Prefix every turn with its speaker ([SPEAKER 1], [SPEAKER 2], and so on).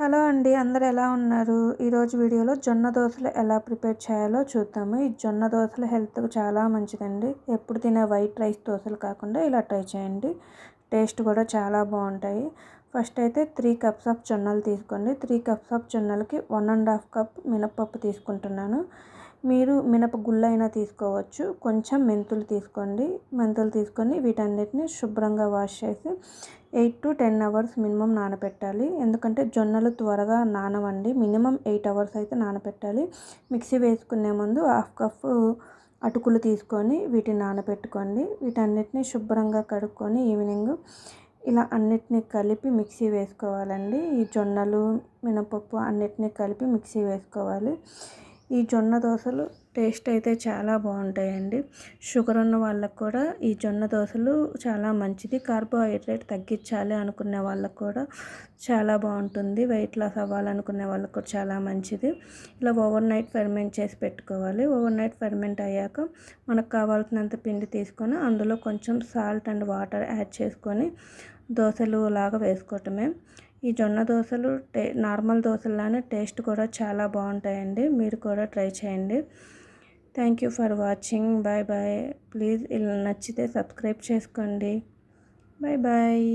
[SPEAKER 1] Hello అండి, అందరూ ఎలా ఉన్నారు? ఈరోజు వీడియోలో జొన్న దోసలు ఎలా ప్రిపేర్ చేయాలో చూద్దాము. ఈ జొన్న దోసలు హెల్త్‌కి చాలా మంచిదండి. ఎప్పుడు తినే వైట్ రైస్ దోసలు కాకుండా ఇలా ట్రై చేయండి. టేస్ట్ కూడా చాలా బాగుంటాయి. ఫస్ట్ అయితే 3 కప్స్ ఆఫ్ జొన్నలు తీసుకోండి. 3 కప్స్ ఆఫ్ జొన్నలకి 1½ కప్ మినపప్పు తీసుకుంటున్నాను. మీరు మినపగుళ్ళు అయినా తీసుకోవచ్చు. కొంచెం మెంతులు తీసుకోండి. మెంతులు తీసుకొని వీటన్నిటిని శుభ్రంగా వాష్ చేసి 8 to 10 అవర్స్ మినిమం నానబెట్టాలి. ఎందుకంటే జొన్నలు త్వరగా నానవండి. మినిమం 8 అవర్స్ అయితే నానబెట్టాలి. మిక్సీ వేసుకునే ముందు 1/2 కప్ అటుకులు తీసుకొని వీటిని నానబెట్టుకోండి. వీటన్నిటిని శుభ్రంగా కడుక్కొని ఈవినింగ్ ఇలా అన్నిటినీ కలిపి మిక్సీ వేసుకోవాలండి. ఈ జొన్నలు మినపప్పు అన్నిటినీ కలిపి మిక్సీ వేసుకోవాలి. ఈ జొన్న దోసలు టేస్ట్ అయితే చాలా బాగుంటాయండి. షుగర్ ఉన్న వాళ్ళకు కూడా ఈ జొన్న దోసలు చాలా మంచిది. కార్బోహైడ్రేట్ తగ్గించాలి అనుకునే వాళ్ళకు కూడా చాలా బాగుంటుంది. వెయిట్ లాస్ అవ్వాలనుకునే వాళ్ళకు కూడా చాలా మంచిది. ఇలా ఓవర్ నైట్ ఫెర్మెంట్ చేసి పెట్టుకోవాలి. ఓవర్ నైట్ ఫెర్మెంట్ అయ్యాక మనకు కావాల్సినంత పిండి తీసుకొని అందులో కొంచెం సాల్ట్ అండ్ వాటర్ యాడ్ చేసుకొని దోసలు లాగా వేసుకోవటమే. ఈ జొన్న దోసలు నార్మల్ దోసల్లానే టేస్ట్ కూడా చాలా బాగుంటాయండి. మీరు కూడా ట్రై చేయండి. Thank you for watching. Bye bye. Please ఇలా నచ్చితే సబ్స్క్రైబ్ చేసుకోండి. Bye bye.